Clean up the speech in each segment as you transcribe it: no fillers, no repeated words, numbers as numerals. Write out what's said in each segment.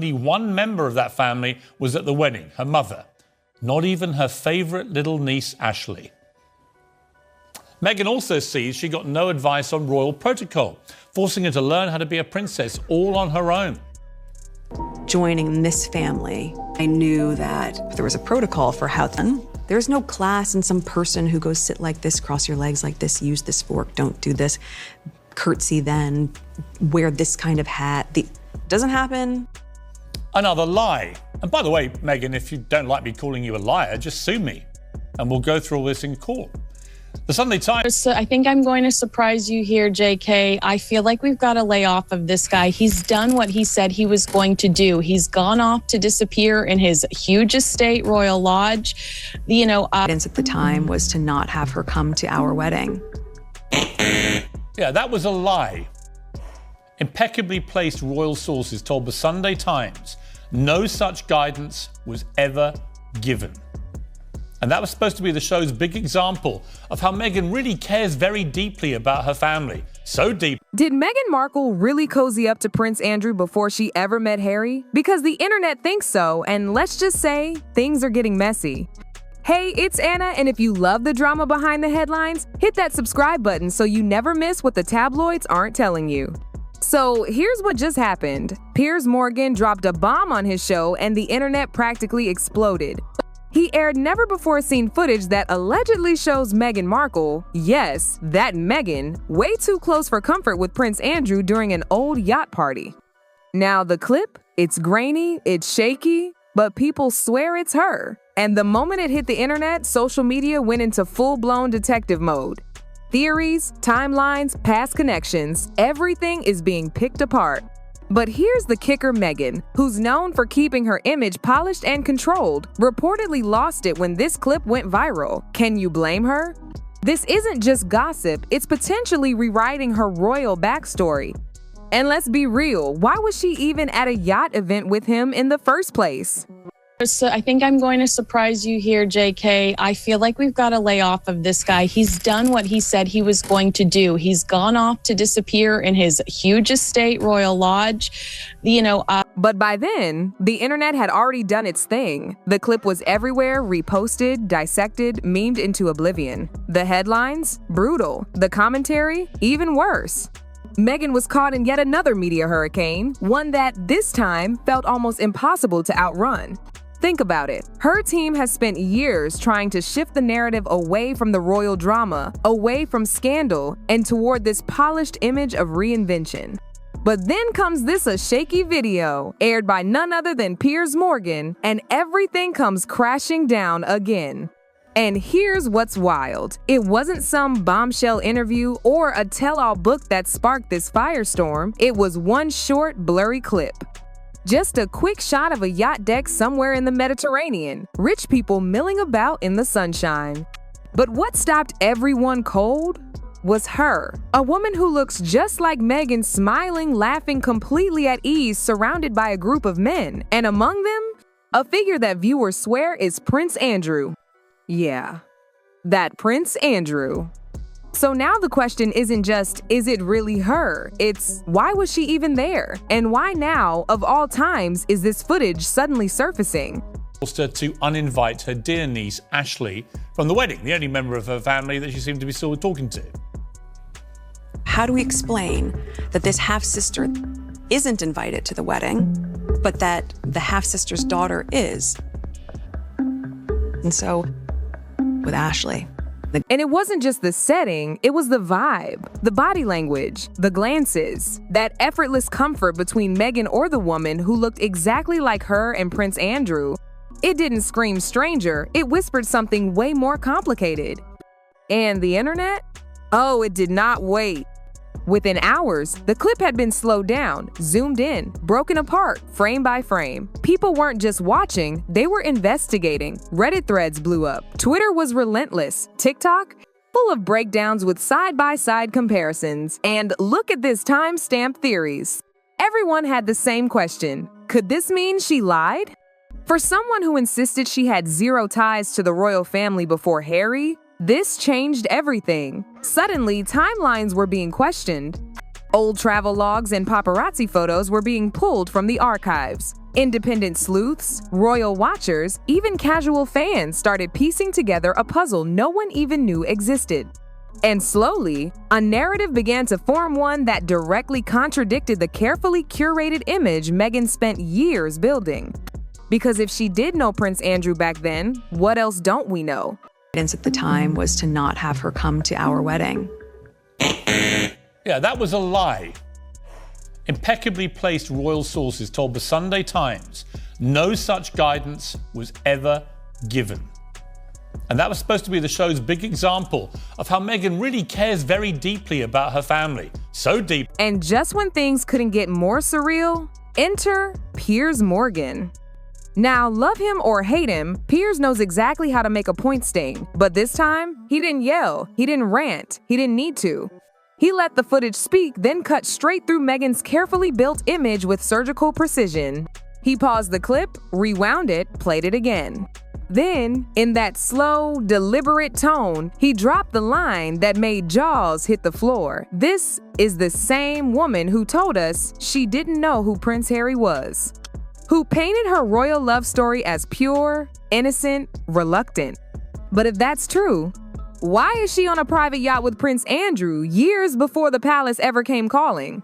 only one member of that family was at the wedding, her mother. Not even her favourite little niece, Ashley. Meghan also sees she got no advice on royal protocol, forcing her to learn how to be a princess all on her own. Joining this family, I knew that there was a protocol for how there's no class and some person who goes sit like this, cross your legs like this, use this fork, don't do this, curtsy then, wear this kind of hat. Doesn't happen. Another lie. And by the way, Meghan, if you don't like me calling you a liar, just sue me and we'll go through all this in court. The Sunday Times. I think I'm going to surprise you here, JK. I feel like we've got to lay off of this guy. He's done what he said he was going to do. He's gone off to disappear in his huge estate, Royal Lodge. Guidance at the time was to not have her come to our wedding. Yeah, that was a lie. Impeccably placed royal sources told the Sunday Times no such guidance was ever given. And that was supposed to be the show's big example of how Meghan really cares very deeply about her family. So deep. Did Meghan Markle really cozy up to Prince Andrew before she ever met Harry? Because the internet thinks so, and let's just say, things are getting messy. Hey, it's Anna, and if you love the drama behind the headlines, hit that subscribe button so you never miss what the tabloids aren't telling you. So here's what just happened. Piers Morgan dropped a bomb on his show and the internet practically exploded. He aired never-before-seen footage that allegedly shows Meghan Markle, yes, that Meghan, way too close for comfort with Prince Andrew during an old yacht party. Now the clip, it's grainy, it's shaky, but people swear it's her. And the moment it hit the internet, social media went into full-blown detective mode. Theories, timelines, past connections, everything is being picked apart. But here's the kicker: Meghan, who's known for keeping her image polished and controlled, reportedly lost it when this clip went viral. Can you blame her? This isn't just gossip, it's potentially rewriting her royal backstory. And let's be real, why was she even at a yacht event with him in the first place? I think I'm going to surprise you here, JK. I feel like we've got to lay off of this guy. He's done what he said he was going to do. He's gone off to disappear in his huge estate, Royal Lodge. But by then, the internet had already done its thing. The clip was everywhere, reposted, dissected, memed into oblivion. The headlines? Brutal. The commentary? Even worse. Meghan was caught in yet another media hurricane, one that, this time, felt almost impossible to outrun. Think about it. Her team has spent years trying to shift the narrative away from the royal drama, away from scandal, and toward this polished image of reinvention. But then comes this shaky video, aired by none other than Piers Morgan, and everything comes crashing down again. And here's what's wild. It wasn't some bombshell interview or a tell-all book that sparked this firestorm. It was one short, blurry clip. Just a quick shot of a yacht deck somewhere in the Mediterranean, rich people milling about in the sunshine. But what stopped everyone cold was her, a woman who looks just like Meghan, smiling, laughing, completely at ease, surrounded by a group of men. And among them, a figure that viewers swear is Prince Andrew. Yeah, that Prince Andrew. So now the question isn't just, is it really her? It's, why was she even there? And why now, of all times, is this footage suddenly surfacing? Forced her to uninvite her dear niece, Ashley, from the wedding, the only member of her family that she seemed to be still talking to. How do we explain that this half-sister isn't invited to the wedding, but that the half-sister's daughter is? And so, with Ashley. And it wasn't just the setting, it was the vibe, the body language, the glances, that effortless comfort between Meghan or the woman who looked exactly like her and Prince Andrew. It didn't scream stranger, it whispered something way more complicated. And the internet? Oh, it did not wait. Within hours, the clip had been slowed down, zoomed in, broken apart, frame by frame. People weren't just watching, they were investigating. Reddit threads blew up. Twitter was relentless. TikTok? Full of breakdowns with side-by-side comparisons. And look at this timestamp theories. Everyone had the same question. Could this mean she lied? For someone who insisted she had zero ties to the royal family before Harry, this changed everything. Suddenly, timelines were being questioned. Old travel logs and paparazzi photos were being pulled from the archives. Independent sleuths, royal watchers, even casual fans started piecing together a puzzle no one even knew existed. And slowly, a narrative began to form, one that directly contradicted the carefully curated image Meghan spent years building. Because if she did know Prince Andrew back then, what else don't we know? At the time was to not have her come to our wedding. Yeah, that was a lie. Impeccably placed royal sources told the Sunday Times no such guidance was ever given. And that was supposed to be the show's big example of how Meghan really cares very deeply about her family. So deep. And just when things couldn't get more surreal, enter Piers Morgan. Now, love him or hate him, Piers knows exactly how to make a point sting. But this time, he didn't yell, he didn't rant, he didn't need to. He let the footage speak, then cut straight through Meghan's carefully built image with surgical precision. He paused the clip, rewound it, played it again. Then, in that slow, deliberate tone, he dropped the line that made jaws hit the floor. This is the same woman who told us she didn't know who Prince Harry was, who painted her royal love story as pure, innocent, reluctant. But if that's true, why is she on a private yacht with Prince Andrew years before the palace ever came calling?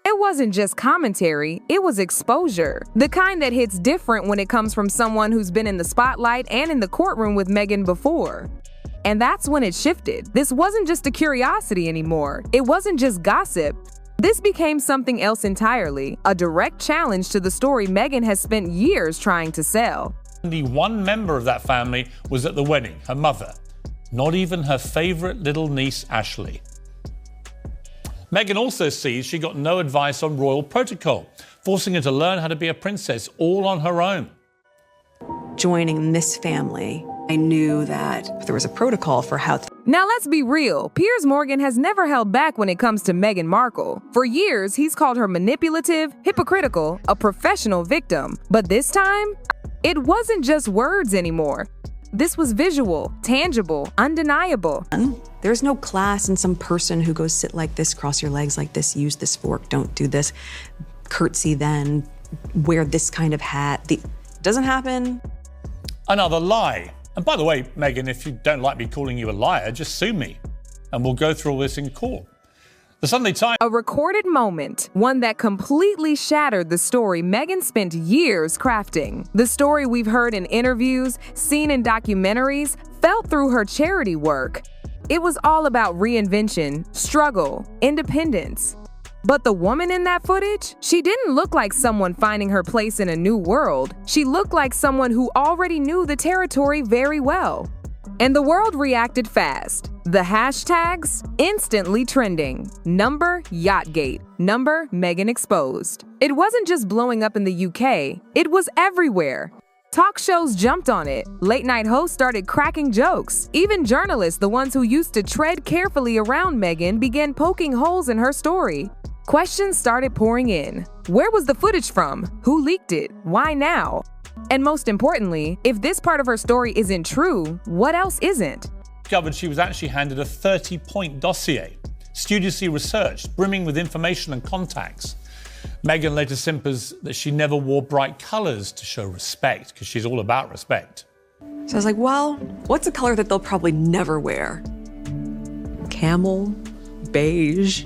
It wasn't just commentary, it was exposure. The kind that hits different when it comes from someone who's been in the spotlight and in the courtroom with Meghan before. And that's when it shifted. This wasn't just a curiosity anymore. It wasn't just gossip. This became something else entirely, a direct challenge to the story Meghan has spent years trying to sell. Only one member of that family was at the wedding, her mother. Not even her favorite little niece, Ashley. Meghan also sees she got no advice on royal protocol, forcing her to learn how to be a princess all on her own. Joining this family, I knew that there was a protocol for how. Now let's be real, Piers Morgan has never held back when it comes to Meghan Markle. For years, he's called her manipulative, hypocritical, a professional victim. But this time, it wasn't just words anymore. This was visual, tangible, undeniable. There's no class in some person who goes sit like this, cross your legs like this, use this fork, don't do this, curtsy then, wear this kind of hat. Doesn't happen. Another lie. And by the way, Meghan, if you don't like me calling you a liar, just sue me and we'll go through all this in court. The Sunday Times. A recorded moment, one that completely shattered the story Meghan spent years crafting. The story we've heard in interviews, seen in documentaries, felt through her charity work. It was all about reinvention, struggle, independence. But the woman in that footage, she didn't look like someone finding her place in a new world. She looked like someone who already knew the territory very well. And the world reacted fast. The hashtags instantly trending. Number Yachtgate. Number Meghan exposed. It wasn't just blowing up in the UK, it was everywhere. Talk shows jumped on it. Late night hosts started cracking jokes. Even journalists, the ones who used to tread carefully around Meghan, began poking holes in her story. Questions started pouring in. Where was the footage from? Who leaked it? Why now? And most importantly, if this part of her story isn't true, what else isn't? Discovered she was actually handed a 30-point dossier, studiously researched, brimming with information and contacts. Meghan later simpers that she never wore bright colours to show respect, because she's all about respect. So I was like, well, what's a color that they'll probably never wear? Camel, beige.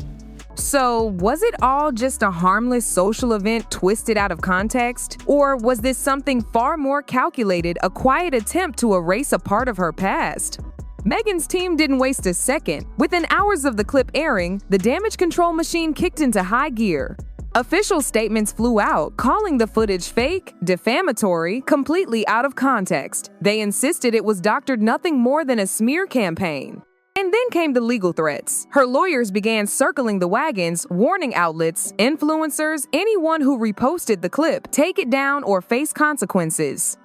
So, was it all just a harmless social event twisted out of context? Or was this something far more calculated, a quiet attempt to erase a part of her past? Meghan's team didn't waste a second. Within hours of the clip airing, the damage control machine kicked into high gear. Official statements flew out, calling the footage fake, defamatory, completely out of context. They insisted it was doctored nothing more than a smear campaign. And then came the legal threats. Her lawyers began circling the wagons, warning outlets, influencers, anyone who reposted the clip, take it down or face consequences.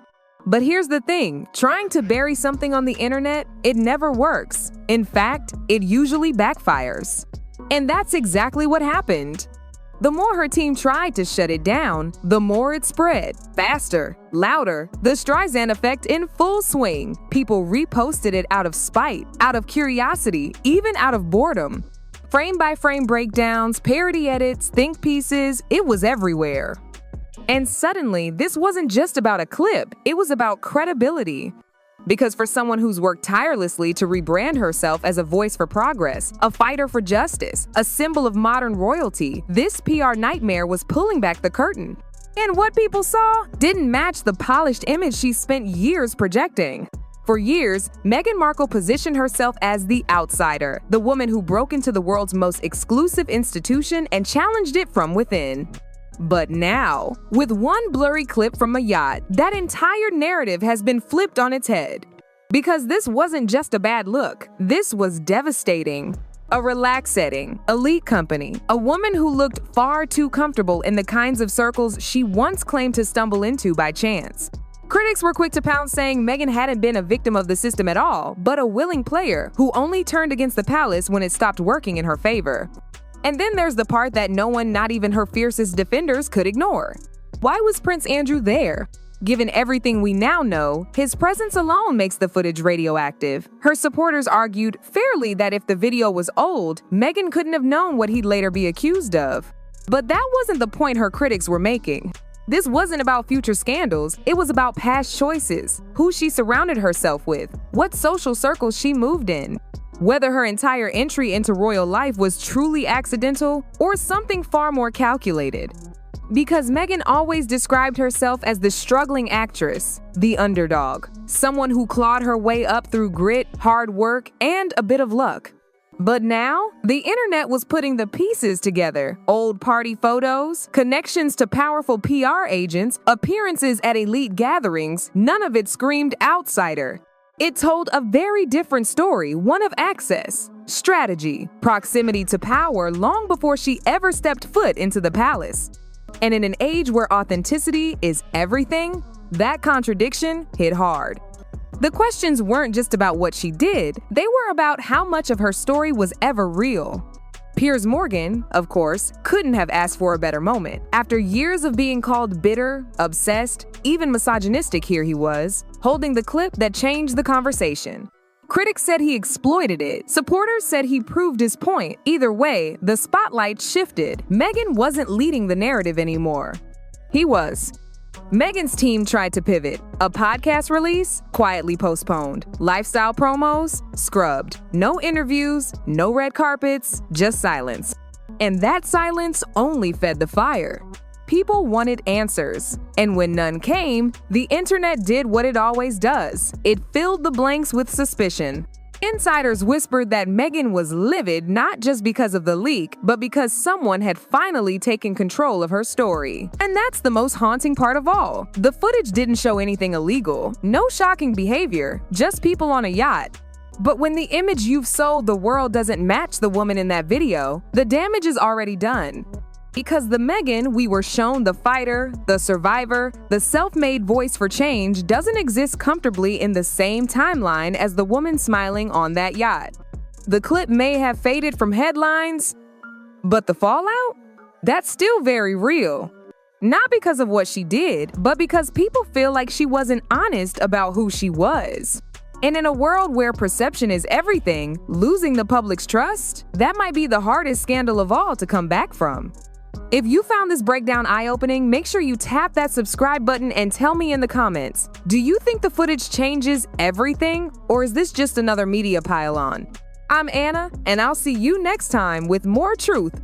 But here's the thing, trying to bury something on the internet, it never works. In fact, it usually backfires. And that's exactly what happened. The more her team tried to shut it down, the more it spread. Faster, louder, the Streisand effect in full swing. People reposted it out of spite, out of curiosity, even out of boredom. Frame-by-frame breakdowns, parody edits, think pieces, it was everywhere. And suddenly, this wasn't just about a clip, it was about credibility. Because for someone who's worked tirelessly to rebrand herself as a voice for progress, a fighter for justice, a symbol of modern royalty, this PR nightmare was pulling back the curtain. And what people saw didn't match the polished image she spent years projecting. For years, Meghan Markle positioned herself as the outsider, the woman who broke into the world's most exclusive institution and challenged it from within. But now, with one blurry clip from a yacht, that entire narrative has been flipped on its head. Because this wasn't just a bad look, this was devastating. A relaxed setting, elite company, a woman who looked far too comfortable in the kinds of circles she once claimed to stumble into by chance. Critics were quick to pounce, saying Meghan hadn't been a victim of the system at all, but a willing player who only turned against the palace when it stopped working in her favor. And then there's the part that no one, not even her fiercest defenders, could ignore. Why was Prince Andrew there? Given everything we now know, his presence alone makes the footage radioactive. Her supporters argued fairly that if the video was old, Meghan couldn't have known what he'd later be accused of. But that wasn't the point her critics were making. This wasn't about future scandals, it was about past choices, who she surrounded herself with, what social circles she moved in. Whether her entire entry into royal life was truly accidental or something far more calculated. Because Meghan always described herself as the struggling actress, the underdog, someone who clawed her way up through grit, hard work, and a bit of luck. But now, the internet was putting the pieces together. Old party photos, connections to powerful PR agents, appearances at elite gatherings, none of it screamed outsider. It told a very different story, one of access, strategy, proximity to power long before she ever stepped foot into the palace. And in an age where authenticity is everything, that contradiction hit hard. The questions weren't just about what she did, they were about how much of her story was ever real. Piers Morgan, of course, couldn't have asked for a better moment. After years of being called bitter, obsessed, even misogynistic, here he was, holding the clip that changed the conversation. Critics said he exploited it. Supporters said he proved his point. Either way, the spotlight shifted. Meghan wasn't leading the narrative anymore. He was. Meghan's team tried to pivot. A podcast release? Quietly postponed. Lifestyle promos? Scrubbed. No interviews, no red carpets, just silence. And that silence only fed the fire. People wanted answers. And when none came, the internet did what it always does. It filled the blanks with suspicion. Insiders whispered that Meghan was livid not just because of the leak, but because someone had finally taken control of her story. And that's the most haunting part of all. The footage didn't show anything illegal, no shocking behavior, just people on a yacht. But when the image you've sold the world doesn't match the woman in that video, the damage is already done. Because the Meghan we were shown, the fighter, the survivor, the self-made voice for change, doesn't exist comfortably in the same timeline as the woman smiling on that yacht. The clip may have faded from headlines, but the fallout? That's still very real. Not because of what she did, but because people feel like she wasn't honest about who she was. And in a world where perception is everything, losing the public's trust, that might be the hardest scandal of all to come back from. If you found this breakdown eye-opening, make sure you tap that subscribe button and tell me in the comments, do you think the footage changes everything, or is this just another media pile-on? I'm Anna, and I'll see you next time with more truth